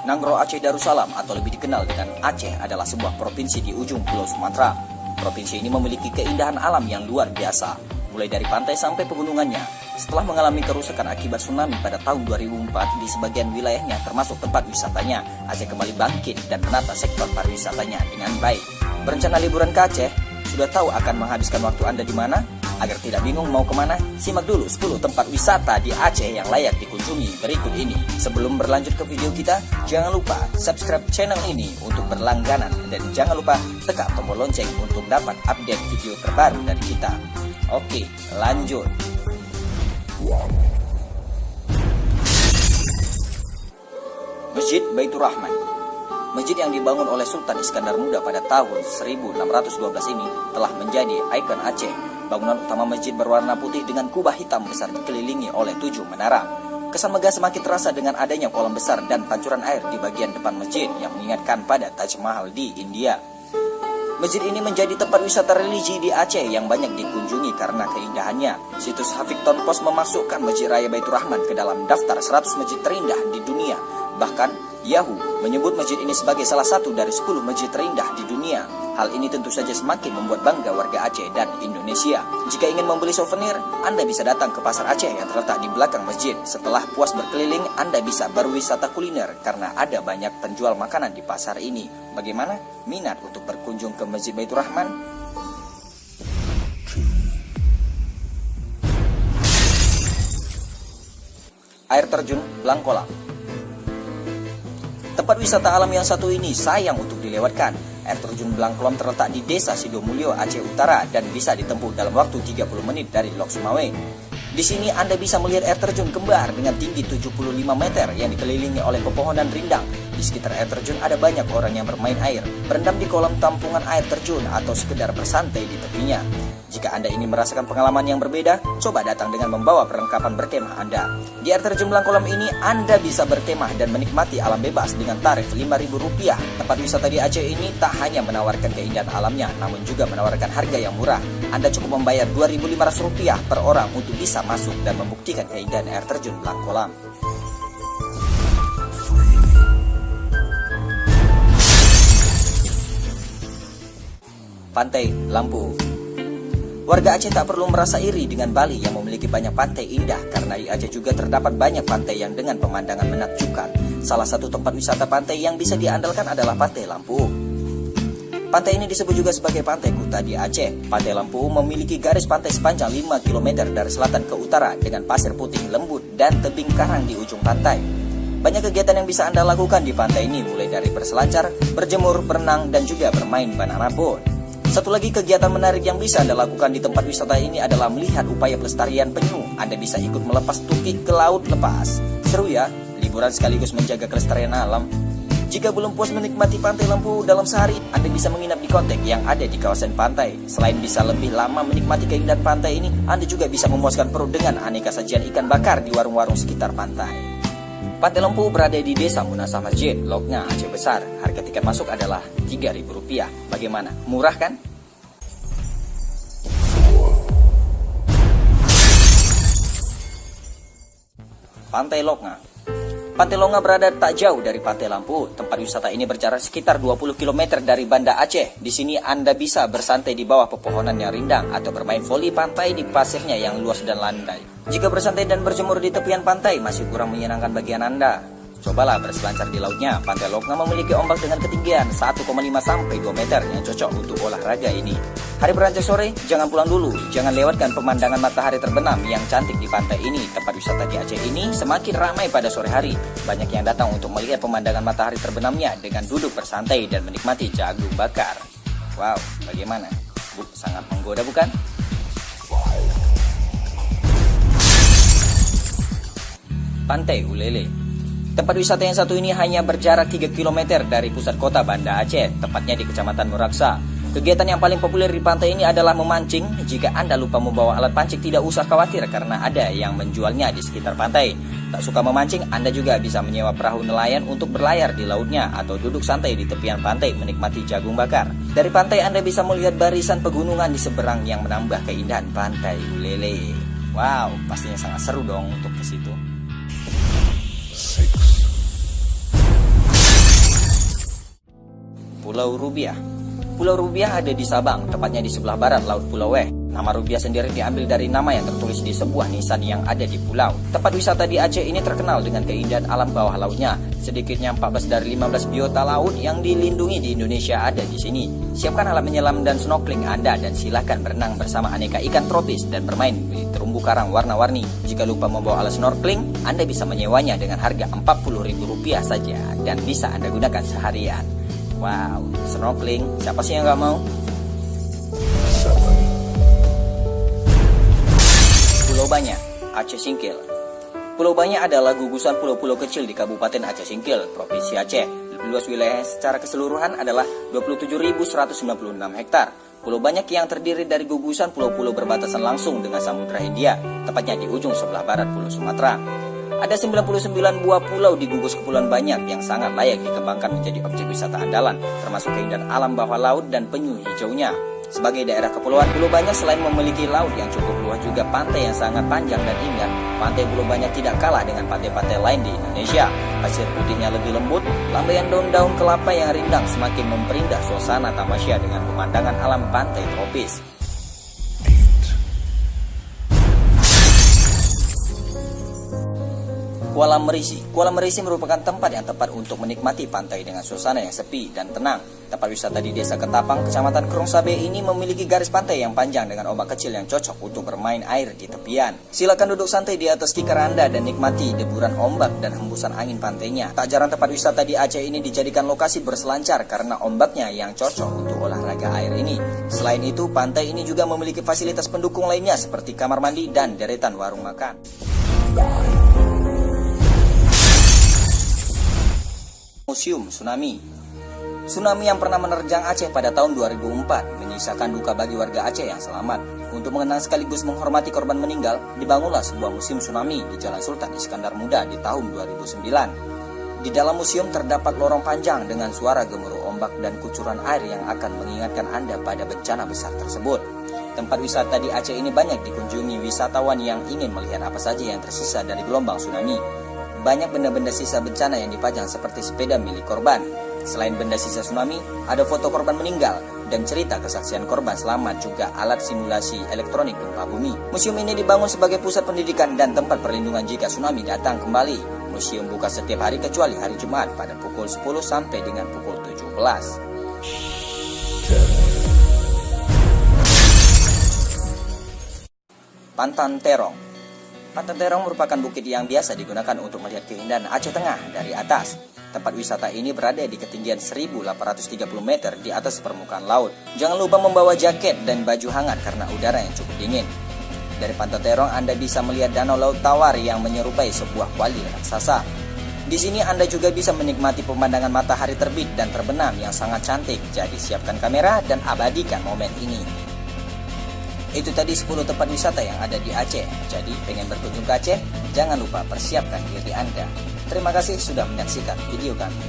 Nanggroe Aceh Darussalam atau lebih dikenal dengan Aceh adalah sebuah provinsi di ujung Pulau Sumatera. Provinsi ini memiliki keindahan alam yang luar biasa, mulai dari pantai sampai pegunungannya. Setelah mengalami kerusakan akibat tsunami pada tahun 2004 di sebagian wilayahnya termasuk tempat wisatanya, Aceh kembali bangkit dan menata sektor pariwisatanya dengan baik. Berencana liburan ke Aceh? Sudah tahu akan menghabiskan waktu Anda di mana? Agar tidak bingung mau kemana, simak dulu 10 tempat wisata di Aceh yang layak dikunjungi berikut ini. Sebelum berlanjut ke video kita, jangan lupa subscribe channel ini untuk berlangganan dan jangan lupa tekan tombol lonceng untuk dapat update video terbaru dari kita. Oke, lanjut. Masjid Baitur Rahman. Masjid yang dibangun oleh Sultan Iskandar Muda pada tahun 1612 ini telah menjadi ikon Aceh. Bangunan utama masjid berwarna putih dengan kubah hitam besar dikelilingi oleh 7 menara. Kesan megah semakin terasa dengan adanya kolam besar dan pancuran air di bagian depan masjid yang mengingatkan pada Taj Mahal di India. Masjid ini menjadi tempat wisata religi di Aceh yang banyak dikunjungi karena keindahannya. Situs Huffington Post memasukkan Masjid Raya Baitur Rahman ke dalam daftar 100 masjid terindah di dunia. Bahkan Yahoo menyebut masjid ini sebagai salah satu dari 10 masjid terindah di dunia. Hal ini tentu saja semakin membuat bangga warga Aceh dan Indonesia. Jika ingin membeli souvenir, Anda bisa datang ke Pasar Aceh yang terletak di belakang masjid. Setelah puas berkeliling, Anda bisa berwisata kuliner karena ada banyak penjual makanan di pasar ini. Bagaimana? Minat untuk berkunjung ke Masjid Baitur Rahman? Air terjun Blangkolam. Tempat wisata alam yang satu ini sayang untuk dilewatkan. Air terjun Blangkolam terletak di Desa Sidomulyo, Aceh Utara dan bisa ditempuh dalam waktu 30 menit dari Lok Sumawe. Di sini Anda bisa melihat air terjun kembar dengan tinggi 75 meter yang dikelilingi oleh pepohonan rindang. Di sekitar air terjun ada banyak orang yang bermain air, berendam di kolam tampungan air terjun atau sekedar bersantai di tepinya. Jika Anda ingin merasakan pengalaman yang berbeda, coba datang dengan membawa perlengkapan berkemah Anda. Di air terjun Blangkolam ini Anda bisa berkemah dan menikmati alam bebas dengan tarif Rp5.000. Tempat wisata di Aceh ini tak hanya menawarkan keindahan alamnya, namun juga menawarkan harga yang murah. Anda cukup membayar Rp2.500 per orang untuk bisa masuk dan membuktikan keindahan air terjun Blangkolam. Pantai Lampu. Warga Aceh tak perlu merasa iri dengan Bali yang memiliki banyak pantai indah karena di Aceh juga terdapat banyak pantai yang dengan pemandangan menakjubkan. Salah satu tempat wisata pantai yang bisa diandalkan adalah Pantai Lampu. Pantai ini disebut juga sebagai Pantai Kuta di Aceh. Pantai Lampu memiliki garis pantai sepanjang 5 km dari selatan ke utara dengan pasir putih lembut dan tebing karang di ujung pantai. Banyak kegiatan yang bisa Anda lakukan di pantai ini mulai dari berselancar, berjemur, berenang, dan juga bermain banana boat. Satu lagi kegiatan menarik yang bisa Anda lakukan di tempat wisata ini adalah melihat upaya pelestarian penyu. Anda bisa ikut melepas tukik ke laut lepas. Seru ya, liburan sekaligus menjaga kelestarian alam. Jika belum puas menikmati Pantai Lampu dalam sehari, Anda bisa menginap di kotek yang ada di kawasan pantai. Selain bisa lebih lama menikmati keindahan pantai ini, Anda juga bisa memuaskan perut dengan aneka sajian ikan bakar di warung-warung sekitar pantai. Pantai Lampu berada di Desa Munasah Masjid, Loknya, Aceh Besar. Harga tiket masuk adalah Rp3.000. Bagaimana? Murah kan? Pantai Loknya. Pantai Loknya berada tak jauh dari Pantai Lampu. Tempat wisata ini berjarak sekitar 20 km dari Banda Aceh. Di sini Anda bisa bersantai di bawah pepohonan yang rindang atau bermain voli pantai di pasirnya yang luas dan landai. Jika bersantai dan berjemur di tepian pantai masih kurang menyenangkan bagian Anda, cobalah berselancar di lautnya. Pantai Loknya memiliki ombak dengan ketinggian 1,5 sampai 2 meter yang cocok untuk olahraga ini. Hari beranjak sore, jangan pulang dulu. Jangan lewatkan pemandangan matahari terbenam yang cantik di pantai ini. Tempat wisata di Aceh ini semakin ramai pada sore hari. Banyak yang datang untuk melihat pemandangan matahari terbenamnya dengan duduk bersantai dan menikmati jagung bakar. Wow, bagaimana? Sangat menggoda bukan? Pantai Ulele. Tempat wisata yang satu ini hanya berjarak 3 km dari pusat kota Banda Aceh, tepatnya di Kecamatan Muraksa. Kegiatan yang paling populer di pantai ini adalah memancing. Jika Anda lupa membawa alat pancing, tidak usah khawatir karena ada yang menjualnya di sekitar pantai. Tak suka memancing, Anda juga bisa menyewa perahu nelayan untuk berlayar di lautnya atau duduk santai di tepian pantai menikmati jagung bakar. Dari pantai Anda bisa melihat barisan pegunungan di seberang yang menambah keindahan Pantai Ulele. Wow, pastinya sangat seru dong untuk ke situ. Pulau Rubiah. Pulau Rubiah ada di Sabang, tepatnya di sebelah barat Laut Pulau Weh. Nama Rubiah sendiri diambil dari nama yang tertulis di sebuah nisan yang ada di pulau. Tempat wisata di Aceh ini terkenal dengan keindahan alam bawah lautnya. Sedikitnya 14 dari 15 biota laut yang dilindungi di Indonesia ada di sini. Siapkan alat menyelam dan snorkeling Anda dan silakan berenang bersama aneka ikan tropis dan bermain di terumbu karang warna-warni. Jika lupa membawa alat snorkeling, Anda bisa menyewanya dengan harga Rp40.000 saja dan bisa Anda gunakan seharian. Wow, snorkeling, siapa sih yang nggak mau? Pulau Banyak, Aceh Singkil. Pulau Banyak adalah gugusan pulau-pulau kecil di Kabupaten Aceh Singkil, Provinsi Aceh. Luas wilayah secara keseluruhan adalah 27.196 hektar. Pulau Banyak yang terdiri dari gugusan pulau-pulau berbatasan langsung dengan Samudra Hindia, tepatnya di ujung sebelah barat Pulau Sumatera. Ada 99 buah pulau di gugus Kepulauan Banyak yang sangat layak dikembangkan menjadi objek wisata andalan, termasuk keindahan alam bawah laut dan penyu hijaunya. Sebagai daerah kepulauan, Pulau Banyak selain memiliki laut yang cukup luas juga pantai yang sangat panjang dan indah. Pantai Pulau Banyak tidak kalah dengan pantai-pantai lain di Indonesia. Pasir putihnya lebih lembut, lambaian daun-daun kelapa yang rindang semakin memperindah suasana tamasya dengan pemandangan alam pantai tropis. Kuala Merisi. Kuala Merisi merupakan tempat yang tepat untuk menikmati pantai dengan suasana yang sepi dan tenang. Tempat wisata di Desa Ketapang, Kecamatan Kerong Sabe ini memiliki garis pantai yang panjang dengan ombak kecil yang cocok untuk bermain air di tepian. Silakan duduk santai di atas tikar Anda dan nikmati deburan ombak dan hembusan angin pantainya. Tak jarang tempat wisata di Aceh ini dijadikan lokasi berselancar karena ombaknya yang cocok untuk olahraga air ini. Selain itu, pantai ini juga memiliki fasilitas pendukung lainnya seperti kamar mandi dan deretan warung makan. Museum Tsunami. Tsunami yang pernah menerjang Aceh pada tahun 2004 menyisakan duka bagi warga Aceh yang selamat. Untuk mengenang sekaligus menghormati korban meninggal, dibangunlah sebuah museum tsunami di Jalan Sultan Iskandar Muda di tahun 2009. Di dalam museum terdapat lorong panjang dengan suara gemuruh ombak dan kucuran air yang akan mengingatkan Anda pada bencana besar tersebut. Tempat wisata di Aceh ini banyak dikunjungi wisatawan yang ingin melihat apa saja yang tersisa dari gelombang tsunami. Banyak benda-benda sisa bencana yang dipajang seperti sepeda milik korban. Selain benda sisa tsunami, ada foto korban meninggal dan cerita kesaksian korban selamat, juga alat simulasi elektronik gempa bumi. Museum ini dibangun sebagai pusat pendidikan dan tempat perlindungan jika tsunami datang kembali. Museum buka setiap hari kecuali hari Jumat pada pukul 10 sampai dengan pukul 17. Pantan Terong. Pantan Terong merupakan bukit yang biasa digunakan untuk melihat keindahan Aceh Tengah dari atas. Tempat wisata ini berada di ketinggian 1.830 meter di atas permukaan laut. Jangan lupa membawa jaket dan baju hangat karena udara yang cukup dingin. Dari Pantan Terong Anda bisa melihat danau laut tawar yang menyerupai sebuah kuali raksasa. Di sini Anda juga bisa menikmati pemandangan matahari terbit dan terbenam yang sangat cantik. Jadi siapkan kamera dan abadikan momen ini. Itu tadi 10 tempat wisata yang ada di Aceh. Jadi pengen berkunjung ke Aceh? Jangan lupa persiapkan diri Anda. Terima kasih sudah menyaksikan video kami.